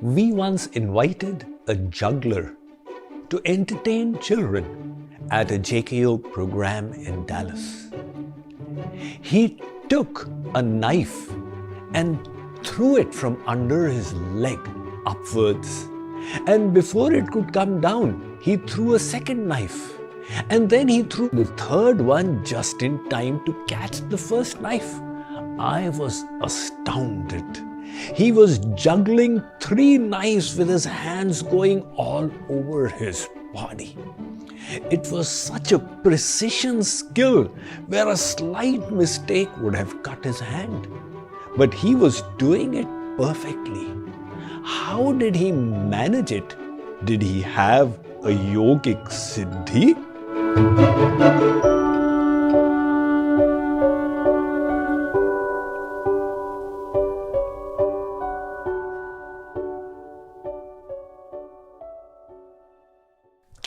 We once invited a juggler to entertain children at a JKYog program in Dallas. He took a knife and threw it from under his leg upwards. And before it could come down, he threw a second knife. And then he threw the third one just in time to catch the first knife. I was astounded. He was juggling 3 knives with his hands going all over his body. It was such a precision skill where a slight mistake would have cut his hand. But he was doing it perfectly. How did he manage it? Did he have a yogic siddhi?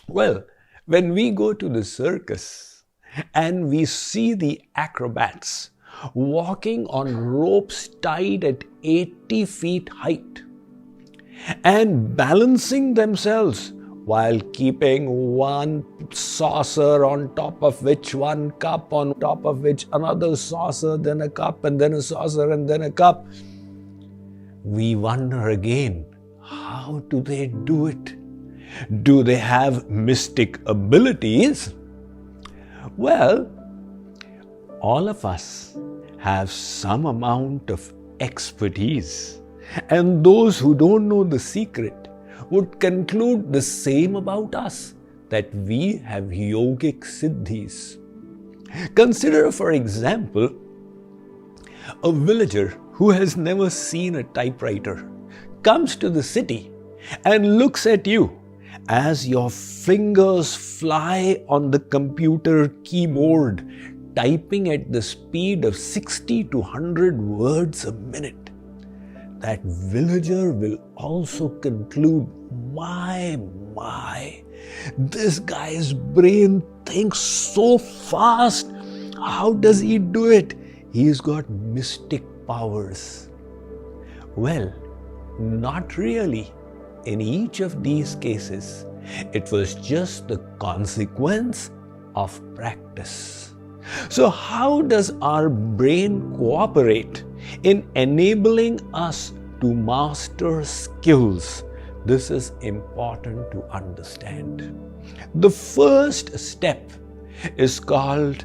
Well, when we go to the circus and we see the acrobats walking on ropes tied at 80 feet height and balancing themselves while keeping one saucer on top of which one cup, on top of which another saucer, then a cup, and then a saucer, and then a cup, we wonder again, how do they do it? Do they have mystic abilities? Well, all of us have some amount of expertise, and those who don't know the secret would conclude the same about us, that we have yogic siddhis. Consider, for example, a villager who has never seen a typewriter comes to the city and looks at you as your fingers fly on the computer keyboard, typing at the speed of 60 to 100 words a minute. That villager will also conclude, my, this guy's brain thinks so fast. How does he do it? He's got mystic powers. Well, not really. In each of these cases, it was just the consequence of practice. So how does our brain cooperate in enabling us to master skills? This is important to understand. The first step is called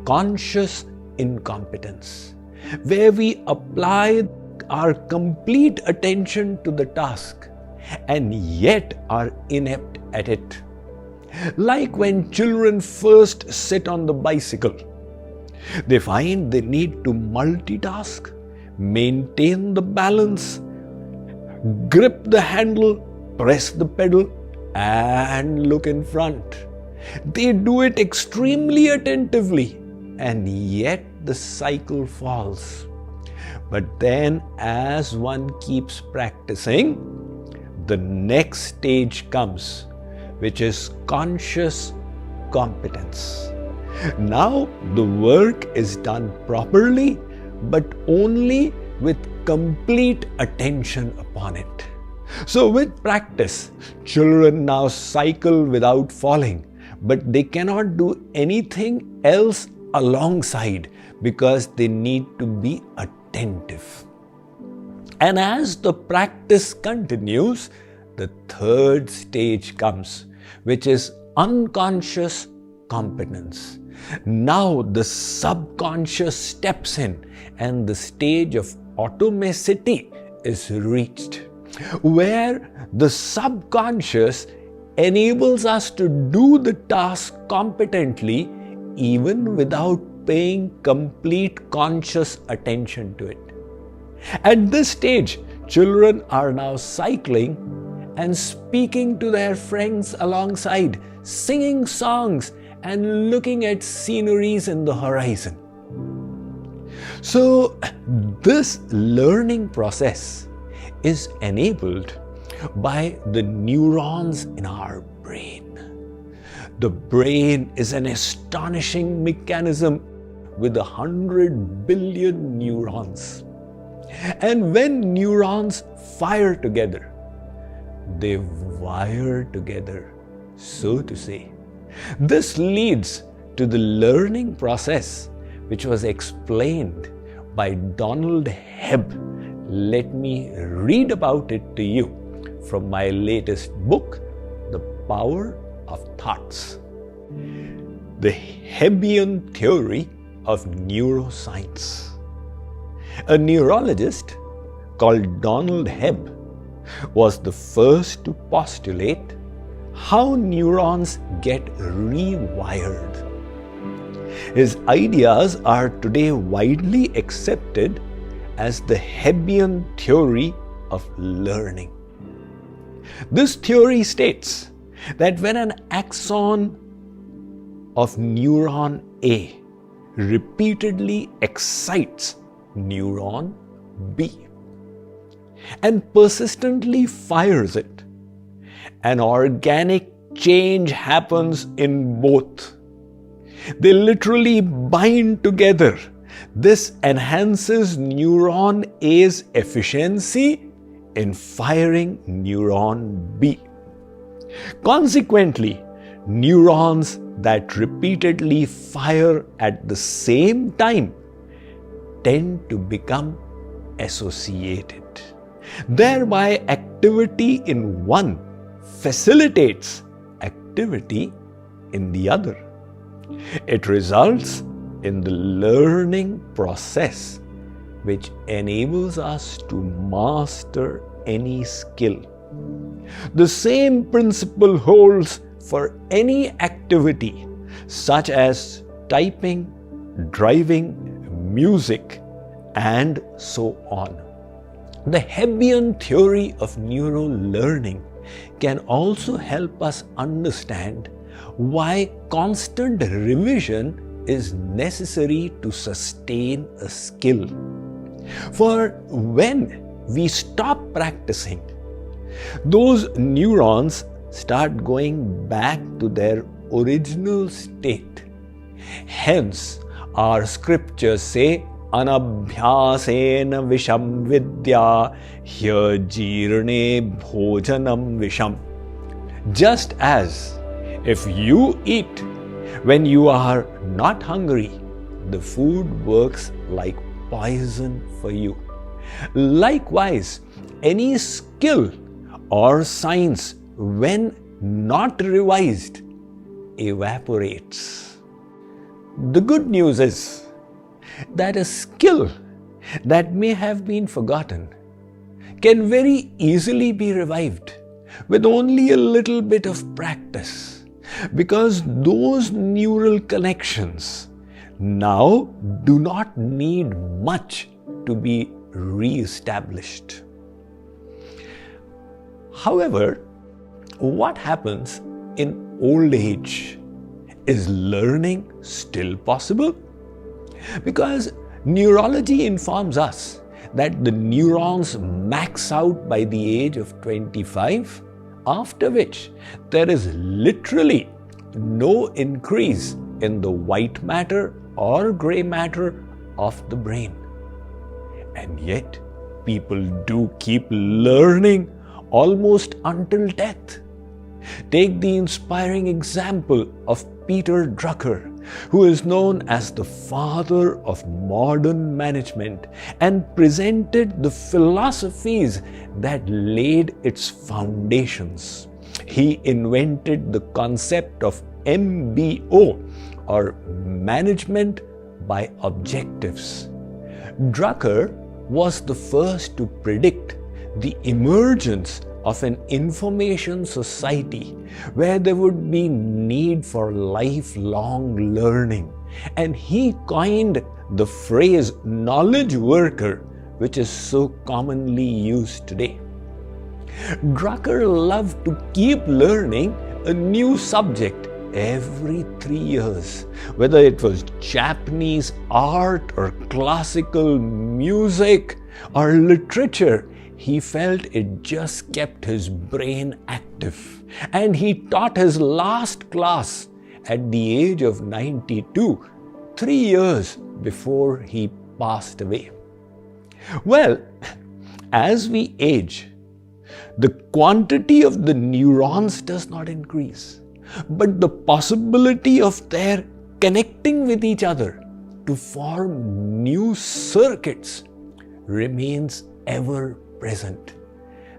conscious incompetence, where we apply our complete attention to the task and yet are inept at it. Like when children first sit on the bicycle, they find they need to multitask, maintain the balance, grip the handle, press the pedal, and look in front. They do it extremely attentively, and yet the cycle falls. But then, as one keeps practicing, the next stage comes, which is conscious competence. Now the work is done properly, but only with complete attention upon it. So with practice, children now cycle without falling, but they cannot do anything else alongside because they need to be attentive. And as the practice continues, the third stage comes, which is unconscious competence. Now the subconscious steps in and the stage of automacity is reached, where the subconscious enables us to do the task competently even without paying complete conscious attention to it. At this stage, children are now cycling and speaking to their friends alongside, singing songs and looking at sceneries in the horizon. So this learning process is enabled by the neurons in our brain. The brain is an astonishing mechanism with 100 billion neurons. And when neurons fire together, they wire together, so to say. This leads to the learning process, which was explained by Donald Hebb. Let me read about it to you from my latest book, The Power of Thoughts. The Hebbian Theory of Neuroscience. A neurologist called Donald Hebb was the first to postulate how neurons get rewired. His ideas are today widely accepted as the Hebbian theory of learning. This theory states that when an axon of neuron A repeatedly excites neuron B and persistently fires it, an organic change happens in both. They literally bind together. This enhances neuron A's efficiency in firing neuron B. Consequently, neurons that repeatedly fire at the same time tend to become associated. Thereby, activity in one facilitates activity in the other. It results in the learning process, which enables us to master any skill. The same principle holds for any activity, such as typing, driving, music, and so on. The Hebbian theory of neuro-learning can also help us understand why constant revision is necessary to sustain a skill. For when we stop practicing, those neurons start going back to their original state. Hence, our scriptures say, Anabhyasena visham vidya hyajirne bhojanam visham. Just as if you eat when you are not hungry, the food works like poison for you. Likewise, any skill or science, when not revised, evaporates. The good news is that a skill that may have been forgotten can very easily be revived with only a little bit of practice, because those neural connections now do not need much to be re-established. However, what happens in old age? Is learning still possible? Because neurology informs us that the neurons max out by the age of 25, after which there is literally no increase in the white matter or grey matter of the brain. And yet, people do keep learning almost until death. Take the inspiring example of Peter Drucker, who is known as the father of modern management and presented the philosophies that laid its foundations. He invented the concept of MBO, or Management by Objectives. Drucker was the first to predict the emergence of an information society where there would be need for lifelong learning. And he coined the phrase knowledge worker, which is so commonly used today. Drucker loved to keep learning a new subject every 3 years, whether it was Japanese art or classical music or literature. He felt it just kept his brain active, and he taught his last class at the age of 92, 3 years before he passed away. Well, as we age, the quantity of the neurons does not increase, but the possibility of their connecting with each other to form new circuits remains ever present.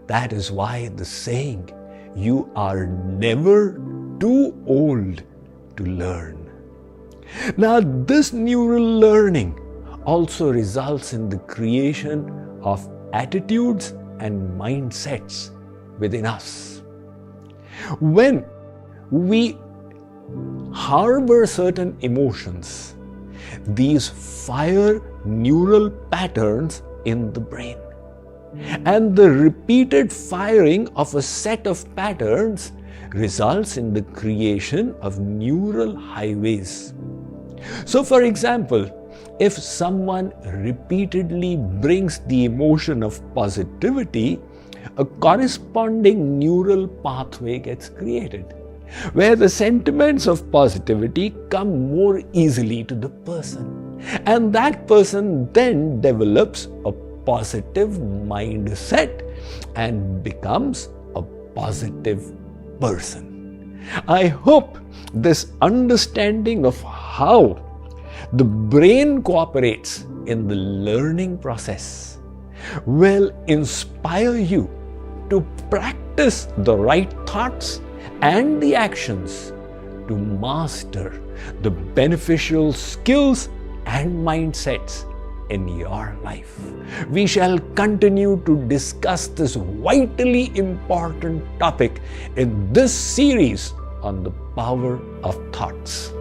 That is why the saying, "You are never too old to learn." Now, this neural learning also results in the creation of attitudes and mindsets within us. When we harbor certain emotions, these fire neural patterns in the brain. And the repeated firing of a set of patterns results in the creation of neural highways. So, for example, if someone repeatedly brings the emotion of positivity, a corresponding neural pathway gets created, where the sentiments of positivity come more easily to the person. And that person then develops a positive mindset and becomes a positive person. I hope this understanding of how the brain cooperates in the learning process will inspire you to practice the right thoughts and the actions to master the beneficial skills and mindsets in your life. We shall continue to discuss this vitally important topic in this series on the power of thoughts.